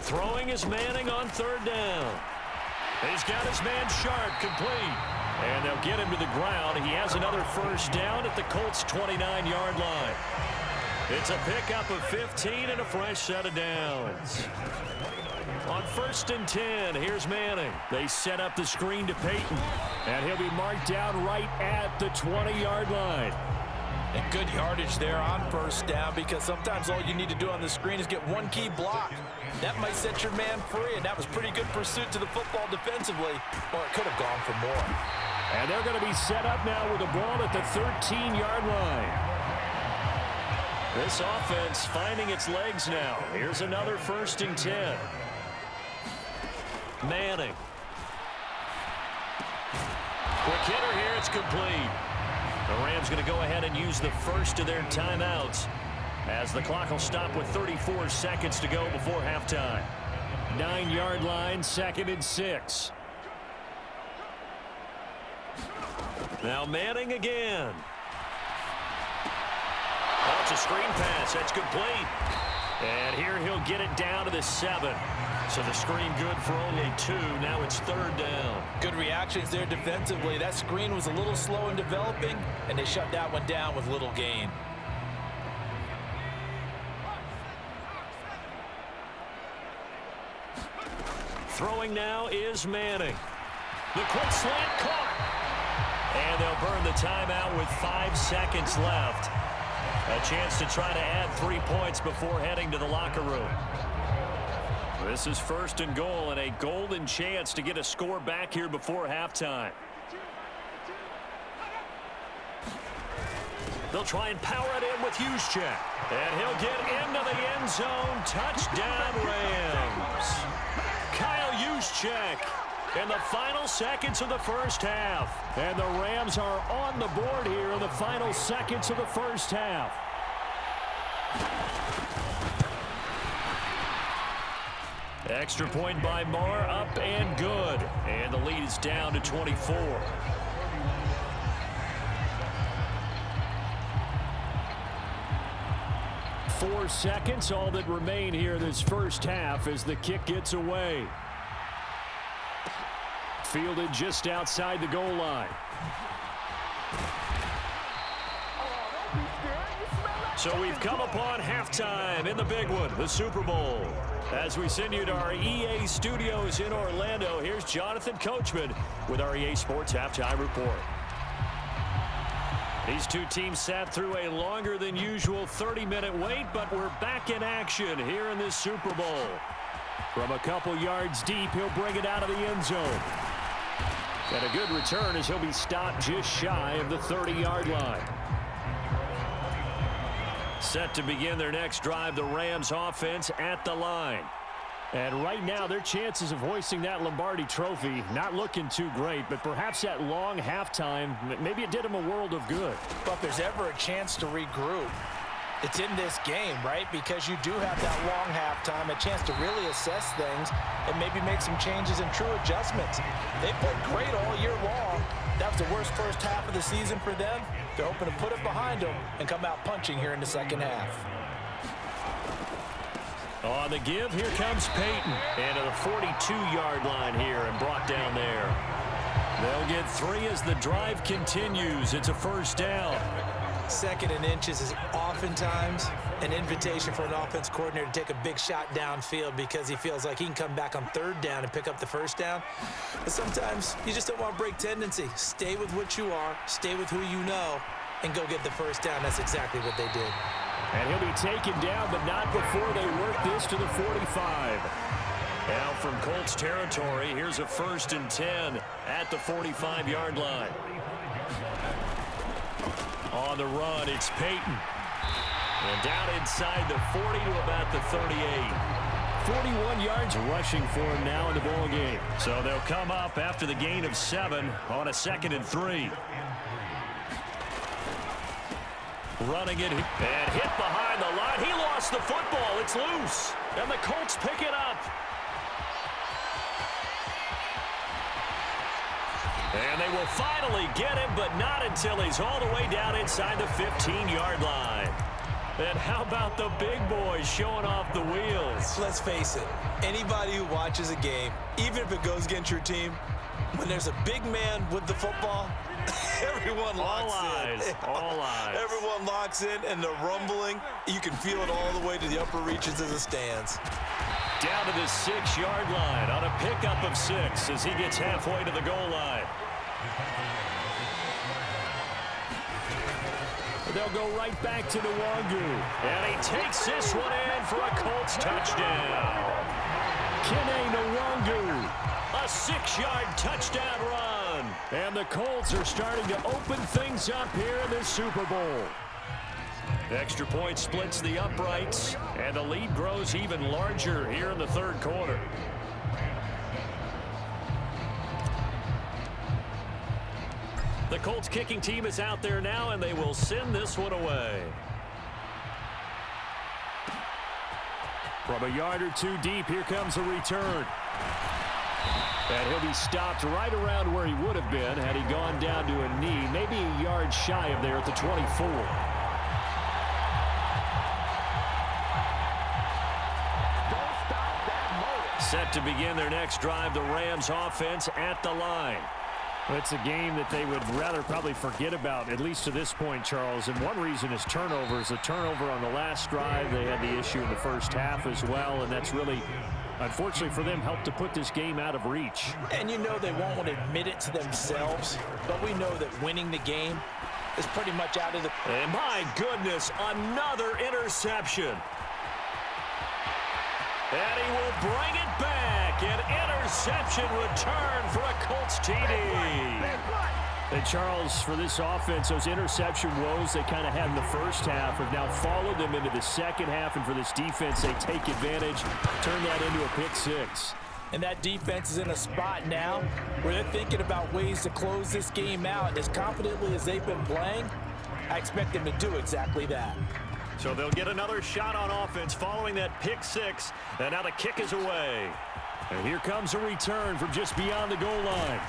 Throwing is Manning on third down. He's got his man Sharp complete. And they'll get him to the ground. He has another first down at the Colts' 29-yard line. It's a pickup of 15 and a fresh set of downs. On 1st and 10, here's Manning. They set up the screen to Peyton. And he'll be marked down right at the 20-yard line. And good yardage there on 1st down, because sometimes all you need to do on the screen is get one key block. That might set your man free, and that was pretty good pursuit to the football defensively, or it could have gone for more. And they're going to be set up now with the ball at the 13-yard line. This offense finding its legs now. Here's another 1st and 10. Manning. Quick hitter here. It's complete. The Rams going to go ahead and use the first of their timeouts as the clock will stop with 34 seconds to go before halftime. 9-yard line, 2nd and 6. Now Manning again. That's a screen pass. That's complete. And here he'll get it down to the 7. So the screen good for only 2. Now it's 3rd down. Good reactions there defensively. That screen was a little slow in developing, and they shut that one down with little gain. Throwing now is Manning. The quick slant caught. And they'll burn the timeout with 5 seconds left. A chance to try to add 3 points before heading to the locker room. This is 1st and goal, and a golden chance to get a score back here before halftime. They'll try and power it in with Juszczyk. And he'll get into the end zone. Touchdown, Rams. Kyle Juszczyk in the final seconds of the first half. And the Rams are on the board here in the final seconds of the first half. Extra point by Marr, up and good. And the lead is down to 24. Four seconds, all that remain here this first half as the kick gets away. Fielded just outside the goal line. So we've come upon halftime in the big one, the Super Bowl. As we send you to our EA studios in Orlando, here's Jonathan Coachman with our EA Sports Halftime Report. These two teams sat through a longer than usual 30-minute wait, but we're back in action here in this Super Bowl. From a couple yards deep, he'll bring it out of the end zone. And a good return as he'll be stopped just shy of the 30-yard line. Set to begin their next drive, the Rams offense at the line. And right now, their chances of hoisting that Lombardi trophy not looking too great, but perhaps that long halftime, maybe it did them a world of good. But if there's ever a chance to regroup, it's in this game, right? Because you do have that long halftime, a chance to really assess things and maybe make some changes and true adjustments. They played great all year long. That was the worst first half of the season for them. They're hoping to put it behind them and come out punching here in the second half. On the give, here comes Peyton. And to the 42-yard line here and brought down there. They'll get 3 as the drive continues. It's a first down. 2nd and inches is oftentimes an invitation for an offense coordinator to take a big shot downfield because he feels like he can come back on 3rd down and pick up the first down. But sometimes you just don't want to break tendency. Stay with what you are, stay with who you know, and go get the first down. That's exactly what they did. And he'll be taken down, but not before they work this to the 45. Now from Colts territory, here's a 1st and 10 at the 45-yard line. On the run, it's Peyton. And down inside the 40 to about the 38. 41 yards rushing for him now in the ball game. So they'll come up after the gain of 7 on a 2nd and 3. Running it and hit behind the line. He lost the football. It's loose. And the Colts pick it up. And they will finally get him, but not until he's all the way down inside the 15-yard line. And how about the big boys showing off the wheels? Let's face it, anybody who watches a game, even if it goes against your team, when there's a big man with the football, everyone locks in. All eyes. Everyone locks in, and the rumbling, you can feel it all the way to the upper reaches of the stands. Down to the 6-yard line on a pickup of 6 as he gets halfway to the goal line. They'll go right back to Nwangu. And he takes this one in for a Colts touchdown. Kene Nwangu, a 6-yard touchdown run. And the Colts are starting to open things up here in this Super Bowl. The extra point splits the uprights, and the lead grows even larger here in the third quarter. The Colts kicking team is out there now, and they will send this one away. From a yard or two deep, here comes a return. And he'll be stopped right around where he would have been had he gone down to a knee, maybe a yard shy of there at the 24. Set to begin their next drive, the Rams offense at the line. It's a game that they would rather probably forget about, at least to this point, Charles. And one reason is turnovers. A turnover on the last drive. They had the issue in the first half as well, and that's really, unfortunately for them, helped to put this game out of reach. And you know they won't want to admit it to themselves, but we know that winning the game is pretty much out of the... And my goodness, another interception. And he will bring it back. An interception return for a Colts TD. And Charles, for this offense, those interception woes they kind of had in the first half have now followed them into the second half. And for this defense, they take advantage, turn that into a pick six. And that defense is in a spot now where they're thinking about ways to close this game out. As confidently as they've been playing, I expect them to do exactly that. So they'll get another shot on offense following that pick six. And now the kick is away. And here comes a return from just beyond the goal line.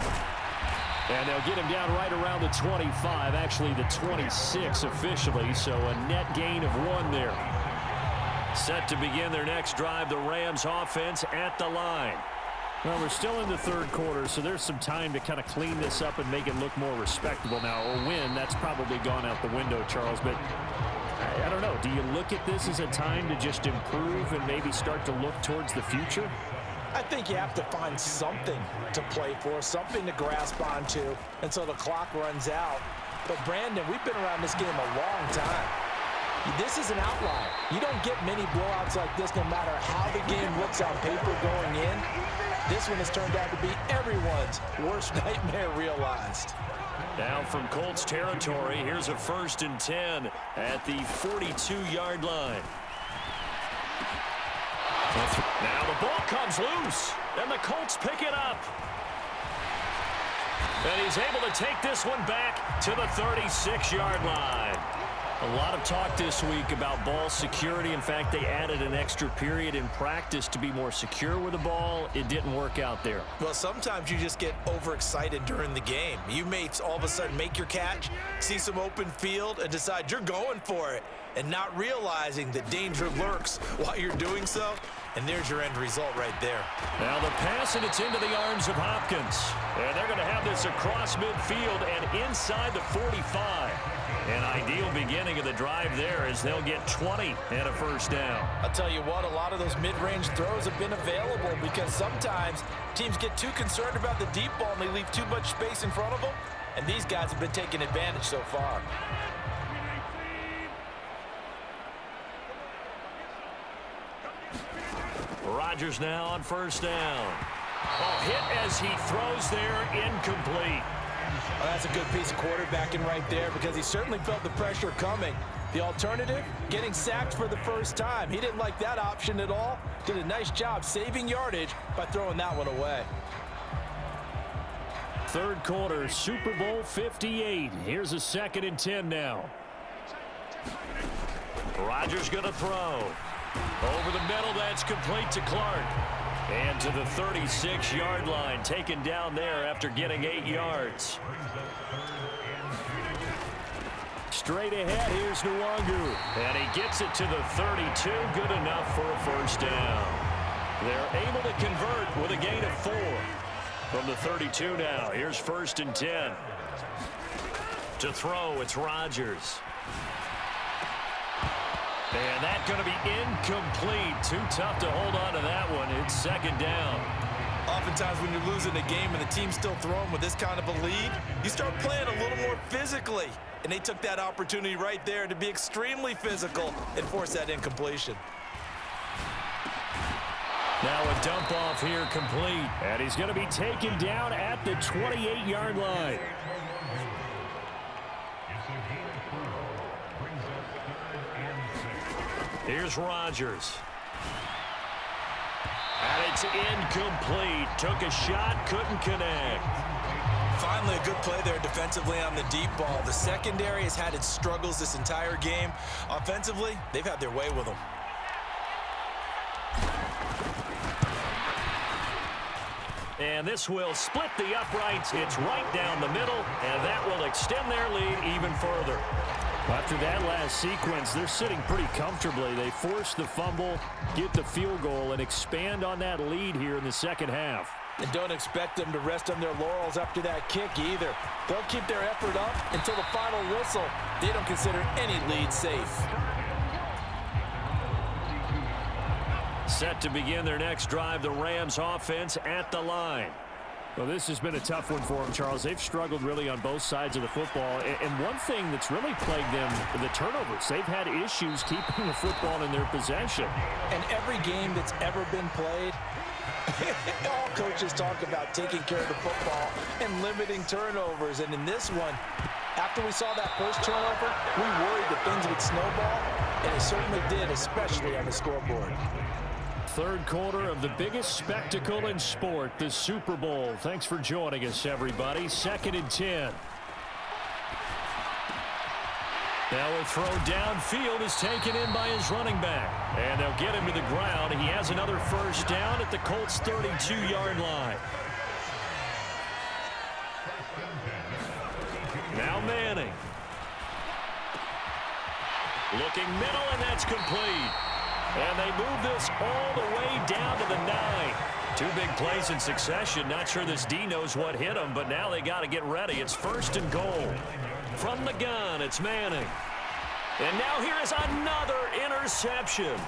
And they'll get him down right around the 25, actually the 26 officially, so a net gain of 1 there. Set to begin their next drive, the Rams offense at the line. Well, we're still in the third quarter, so there's some time to kind of clean this up and make it look more respectable now. A win, that's probably gone out the window, Charles, but I don't know. Do you look at this as a time to just improve and maybe start to look towards the future? I think you have to find something to play for, something to grasp onto until the clock runs out. But, Brandon, we've been around this game a long time. This is an outlier. You don't get many blowouts like this no matter how the game looks on paper going in. This one has turned out to be everyone's worst nightmare realized. Now from Colts territory, here's a 1st and 10 at the 42-yard line. Now the ball comes loose, and the Colts pick it up. And he's able to take this one back to the 36-yard line. A lot of talk this week about ball security. In fact, they added an extra period in practice to be more secure with the ball. It didn't work out there. Well, sometimes you just get overexcited during the game. You may all of a sudden make your catch, see some open field, and decide you're going for it, and not realizing that danger lurks while you're doing so. And there's your end result right there. Now the pass, and it's into the arms of Hopkins. And they're going to have this across midfield and inside the 45. An ideal beginning of the drive there as they'll get 20 and a 1st down. I'll tell you what, a lot of those mid-range throws have been available because sometimes teams get too concerned about the deep ball and they leave too much space in front of them. And these guys have been taking advantage so far. Rodgers now on 1st down. Oh, hit as he throws there, incomplete. Well, that's a good piece of quarterbacking right there because he certainly felt the pressure coming. The alternative, getting sacked for the first time. He didn't like that option at all. Did a nice job saving yardage by throwing that one away. Third quarter, Super Bowl 58. Here's a 2nd and 10 now. Rodgers going to throw. Over the middle, that's complete to Clark. And to the 36-yard line, taken down there after getting 8 yards. straight ahead. Here's Nwangu. And he gets it to the 32. Good enough for a first down. They're able to convert with a gain of 4. From the 32 now. Here's 1st and 10. To throw, it's Rodgers. And that's going to be incomplete. Too tough to hold on to that one. It's 2nd down. Oftentimes when you're losing a game and the team's still throwing with this kind of a lead, you start playing a little more physically. And they took that opportunity right there to be extremely physical and force that incompletion. Now a dump off here complete. And he's going to be taken down at the 28-yard line. Here's Rodgers. And it's incomplete. Took a shot, couldn't connect. Finally, a good play there defensively on the deep ball. The secondary has had its struggles this entire game. Offensively, they've had their way with them. And this will split the uprights. It's right down the middle, and that will extend their lead even further. After that last sequence, they're sitting pretty comfortably. They force the fumble, get the field goal, and expand on that lead here in the second half. And don't expect them to rest on their laurels after that kick either. They'll keep their effort up until the final whistle. They don't consider any lead safe. Set to begin their next drive, the Rams offense at the line. Well, this has been a tough one for them, Charles. They've struggled really on both sides of the football. And one thing that's really plagued them, the turnovers. They've had issues keeping the football in their possession. And every game that's ever been played, all coaches talk about taking care of the football and limiting turnovers. And in this one, after we saw that first turnover, we worried that things would snowball, and it certainly did, especially on the scoreboard. Third quarter of the biggest spectacle in sport, the Super Bowl. Thanks for joining us, everybody. 2nd and 10. Now a throw downfield is taken in by his running back. And they'll get him to the ground. He has another first down at the Colts' 32-yard line. Now Manning. Looking middle, and that's complete. And they move this all the way down to the 9. 2 big plays in succession. Not sure this D knows what hit him, but now they got to get ready. It's 1st and goal. From the gun, it's Manning. And now here is another interception.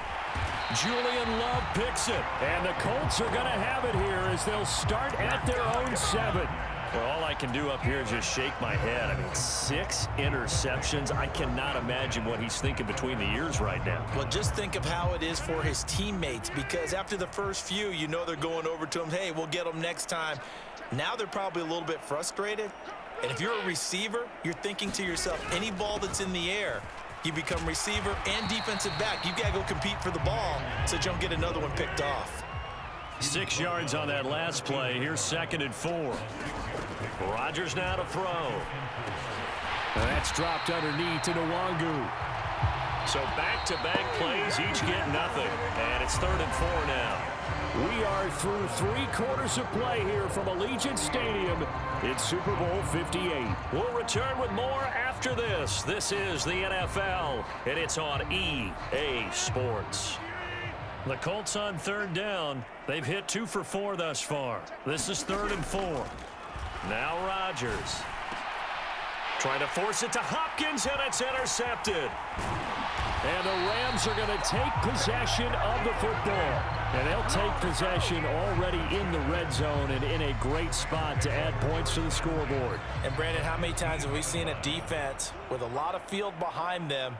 Julian Love picks it. And the Colts are going to have it here as they'll start at their own 7. Well, all I can do up here is just shake my head. I mean, 6 interceptions. I cannot imagine what he's thinking between the ears right now. Well, just think of how it is for his teammates, because after the first few, you know they're going over to him, hey, we'll get them next time. Now they're probably a little bit frustrated. And if you're a receiver, you're thinking to yourself, any ball that's in the air, you become receiver and defensive back. You've got to go compete for the ball so you don't get another one picked off. 6 yards on that last play. Here's 2nd and 4. Rodgers now to throw. And that's dropped underneath to Nwangu. So back-to-back plays, each get nothing. And it's 3rd and 4 now. We are through 3 quarters of play here from Allegiant Stadium. It's Super Bowl 58. We'll return with more after this. This is the NFL, and it's on EA Sports. The Colts on 3rd down. They've hit 2 for 4 thus far. This is 3rd and 4. Now Rodgers. Trying to force it to Hopkins, and it's intercepted. And the Rams are going to take possession of the football. And they'll take possession already in the red zone and in a great spot to add points to the scoreboard. And Brandon, how many times have we seen a defense with a lot of field behind them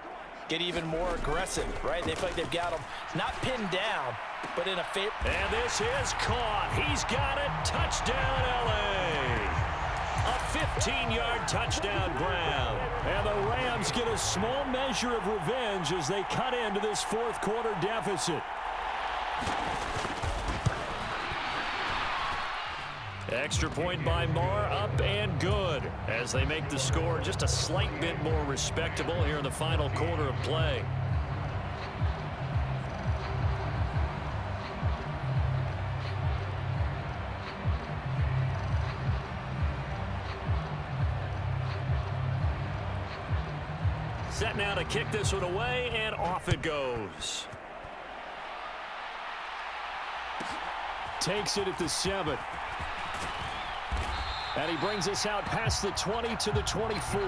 get even more aggressive, right? They feel like they've got them not pinned down, but in a favor. And this is caught. He's got it. Touchdown, L.A. A 15-yard touchdown Brown. And the Rams get a small measure of revenge as they cut into this 4th quarter deficit. Extra point by Marr, up and good as they make the score just a slight bit more respectable here in the final quarter of play. set now to kick this one away, and off it goes. Takes it at the 7. And he brings us out past the 20 to the 24.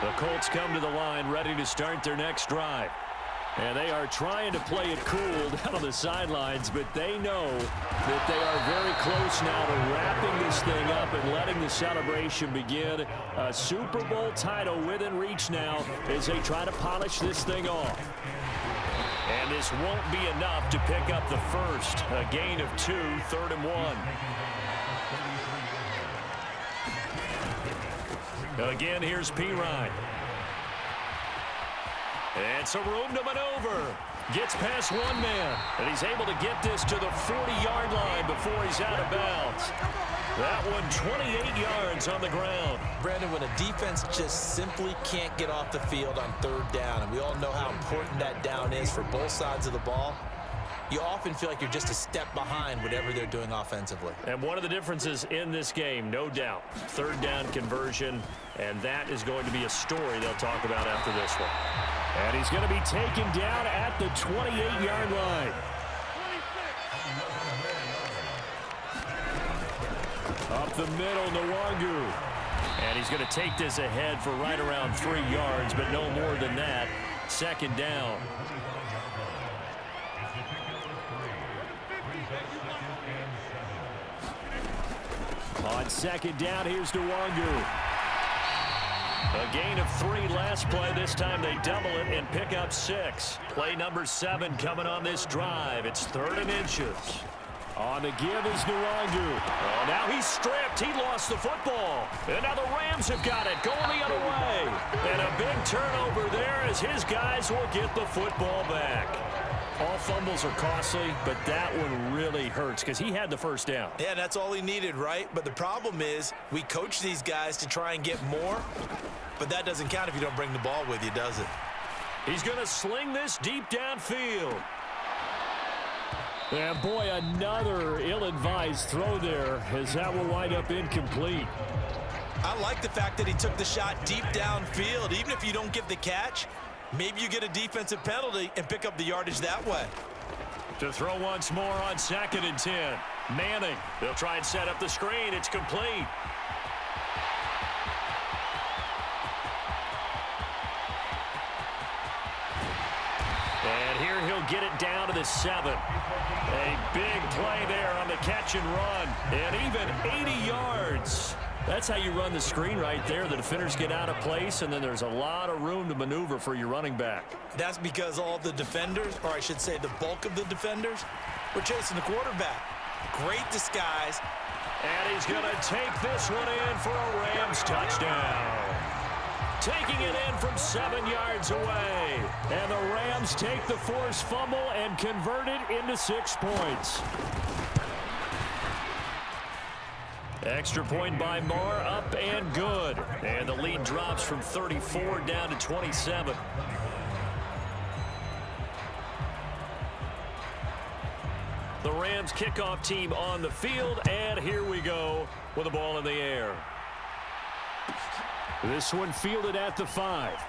The Colts come to the line ready to start their next drive. And they are trying to play it cool down on the sidelines, but they know that they are very close now to wrapping this thing up and letting the celebration begin. A Super Bowl title within reach now as they try to polish this thing off. And this won't be enough to pick up the first. A gain of 2, 3rd and 1. Again, here's Pirine. And some room to maneuver. Gets past one man, and he's able to get this to the 40-yard line before he's out of bounds. That one 28 yards on the ground. Brandon, when a defense just simply can't get off the field on 3rd down, and we all know how important that down is for both sides of the ball, you often feel like you're just a step behind whatever they're doing offensively. And one of the differences in this game, no doubt, 3rd down conversion, and that is going to be a story they'll talk about after this one. And he's going to be taken down at the 28-yard line. Up the middle, Nwangu. And he's going to take this ahead for right around 3 yards, but no more than that. 2nd down. On 2nd down, here's Nwangu. A gain of 3 last play. This time they double it and pick up 6. Play number 7 coming on this drive. It's 3rd and inches. On the give is Nwangu. Oh, now he's stripped. He lost the football. And now the Rams have got it, going the other way. And a big turnover there as his guys will get the football back. All fumbles are costly, but that one really hurts because he had the 1st down. Yeah, that's all he needed, right? But the problem is we coach these guys to try and get more, but that doesn't count if you don't bring the ball with you, does it? He's going to sling this deep downfield. And boy, another ill-advised throw there as that will wind up incomplete. I like the fact that he took the shot deep downfield. Even if you don't get the catch, maybe you get a defensive penalty and pick up the yardage that way. To throw once more on 2nd and 10. Manning. They'll try and set up the screen. It's complete. And here he'll get it down to the 7. A big play there on the catch and run. And even 80 yards. That's how you run the screen right there. The defenders get out of place, and then there's a lot of room to maneuver for your running back. That's because all the defenders, or I should say the bulk of the defenders, were chasing the quarterback. Great disguise. And he's going to take this one in for a Rams touchdown. Taking it in from 7 yards away. And the Rams take the forced fumble and convert it into 6 points. Extra point by Marr, up and good. And the lead drops from 34 down to 27. The Rams kickoff team on the field, and here we go with the ball in the air. This one fielded at the 5.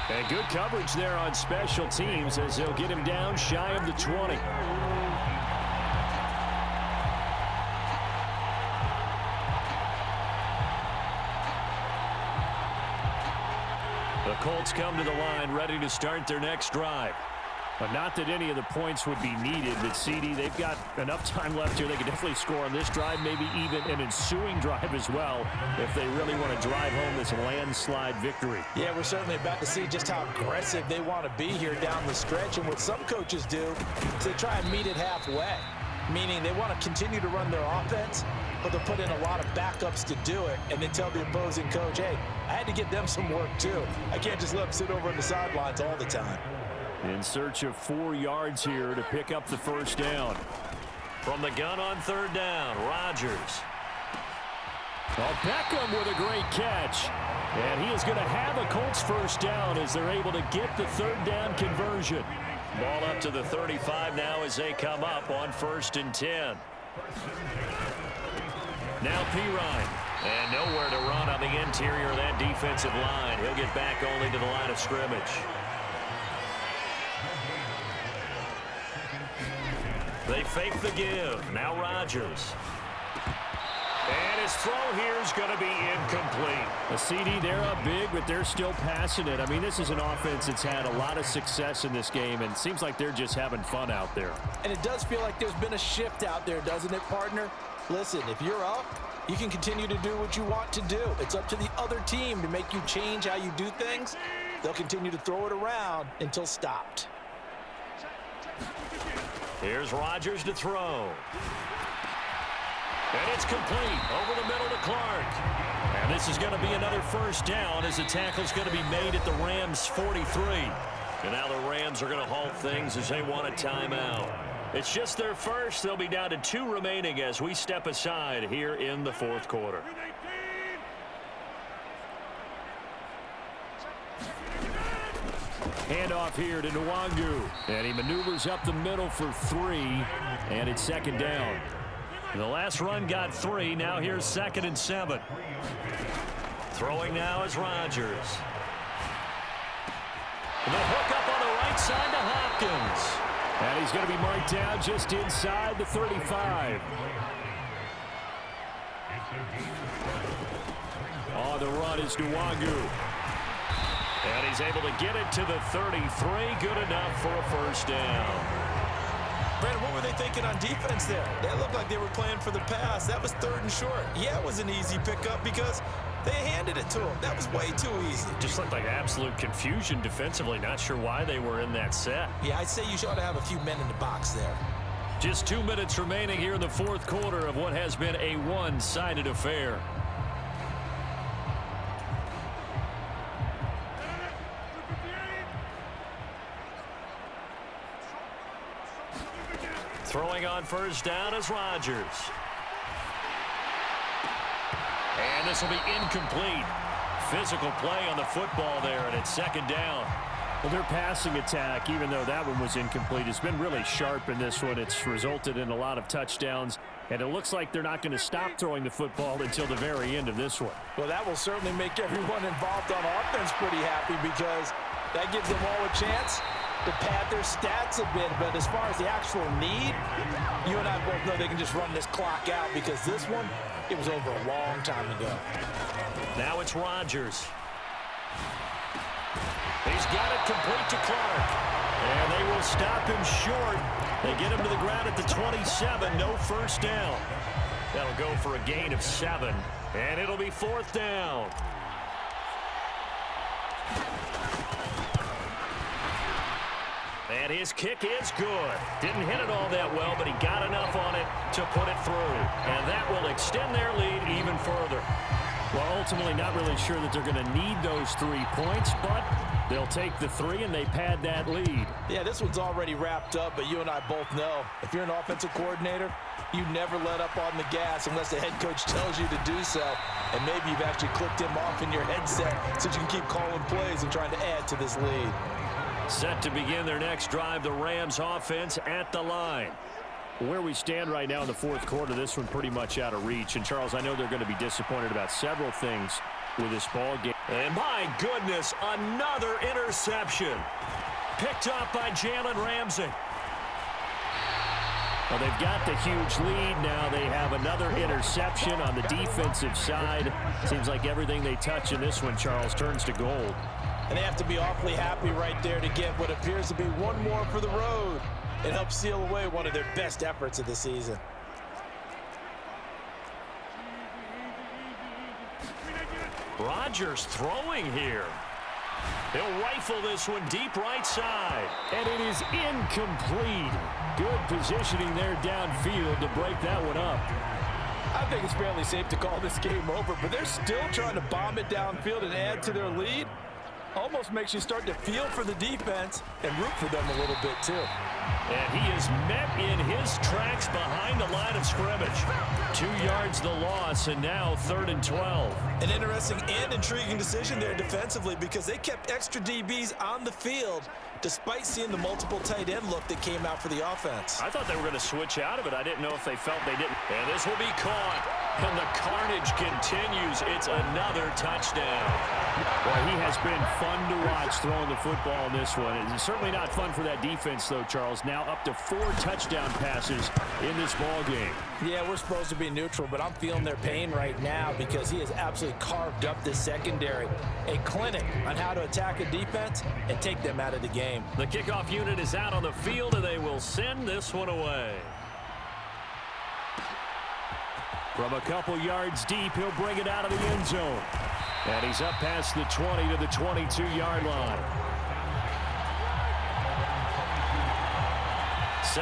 And good coverage there on special teams as they'll get him down shy of the 20. The Colts come to the line ready to start their next drive. But not that any of the points would be needed, but CD, they've got enough time left here. They can definitely score on this drive, maybe even an ensuing drive as well, if they really want to drive home this landslide victory. Yeah, we're certainly about to see just how aggressive they want to be here down the stretch. And what some coaches do is they try and meet it halfway, meaning they want to continue to run their offense, but they'll put in a lot of backups to do it, and then tell the opposing coach, hey, I had to get them some work too. I can't just let them sit over on the sidelines all the time. In search of 4 yards here to pick up the 1st down. From the gun on 3rd down, Rodgers. Well, Beckham with a great catch. And he is going to have a Colts 1st down as they're able to get the 3rd down conversion. Ball up to the 35 now as they come up on 1st and 10. Now Pirine. And nowhere to run on the interior of that defensive line. He'll get back only to the line of scrimmage. They fake the give. Now Rodgers. And his throw here is going to be incomplete. A CD, they're up big, but they're still passing it. I mean, this is an offense that's had a lot of success in this game, and it seems like they're just having fun out there. And it does feel like there's been a shift out there, doesn't it, partner? Listen, if you're up, you can continue to do what you want to do. It's up to the other team to make you change how you do things. They'll continue to throw it around until stopped. Here's Rodgers to throw. And it's complete over the middle to Clark. And this is going to be another 1st down as the tackle's going to be made at the Rams' 43. And now the Rams are going to halt things as they want a timeout. It's just their first. They'll be down to 2 remaining as we step aside here in the 4th quarter. Handoff here to Nwangu. And he maneuvers up the middle for 3. And it's 2nd down. The last run got 3. Now here's 2nd and 7. Throwing now is Rodgers. The hook up on the right side to Hopkins. And he's going to be marked down just inside the 35. On the run is Nwangu. And he's able to get it to the 33. Good enough for a 1st down. Brandon, what were they thinking on defense there? That looked like they were playing for the pass. That was 3rd and short. Yeah, it was an easy pickup because they handed it to him. That was way too easy. Just looked like absolute confusion defensively. Not sure why they were in that set. Yeah, I'd say you ought to have a few men in the box there. Just 2 minutes remaining here in the 4th quarter of what has been a one-sided affair. Throwing on 1st down is Rodgers. And this will be incomplete. Physical play on the football there, and it's 2nd down. Well, their passing attack, even though that one was incomplete, has been really sharp in this one. It's resulted in a lot of touchdowns, and it looks like they're not going to stop throwing the football until the very end of this one. Well, that will certainly make everyone involved on offense pretty happy because that gives them all a chance to pad their stats a bit. But as far as the actual need, you and I both know they can just run this clock out because this one, it was over a long time ago. Now it's Rodgers. He's got it complete to Clark. And they will stop him short. They get him to the ground at the 27. No 1st down. That'll go for a gain of 7. And it'll be 4th down. And his kick is good. Didn't hit it all that well, but he got enough on it to put it through. And that will extend their lead even further. Well, ultimately not really sure that they're going to need those 3 points, but they'll take the 3 and they pad that lead. Yeah, this one's already wrapped up, but you and I both know if you're an offensive coordinator, you never let up on the gas unless the head coach tells you to do so. And maybe you've actually clicked him off in your headset so you can keep calling plays and trying to add to this lead. Set to begin their next drive, the Rams offense at the line. Where we stand right now in the 4th quarter, this one pretty much out of reach. And, Charles, I know they're going to be disappointed about several things with this ball game. And, my goodness, another interception. Picked up by Jalen Ramsey. Well, they've got the huge lead. Now they have another interception on the defensive side. Seems like everything they touch in this one, Charles, turns to gold. And they have to be awfully happy right there to get what appears to be one more for the road. It helps seal away one of their best efforts of the season. Rodgers throwing here. He'll rifle this one deep right side. And it is incomplete. Good positioning there downfield to break that one up. I think it's fairly safe to call this game over, but they're still trying to bomb it downfield and add to their lead. Almost makes you start to feel for the defense and root for them a little bit too. And he is met in his tracks behind the line of scrimmage. 2 yards the loss, and now 3rd and 12. An interesting and intriguing decision there defensively because they kept extra DBs on the field despite seeing the multiple tight end look that came out for the offense. I thought they were going to switch out of it. I didn't know if they felt they didn't. And this will be caught. And the carnage continues. It's another touchdown. Well, he has been fun to watch throwing the football in this one. It's certainly not fun for that defense, though, Charles. Now up to 4 touchdown passes in this ball game. Yeah, we're supposed to be neutral, but I'm feeling their pain right now because he has absolutely carved up this secondary. A clinic on how to attack a defense and take them out of the game. The kickoff unit is out on the field, and they will send this one away. From a couple yards deep, he'll bring it out of the end zone. And he's up past the 20 to the 22-yard line.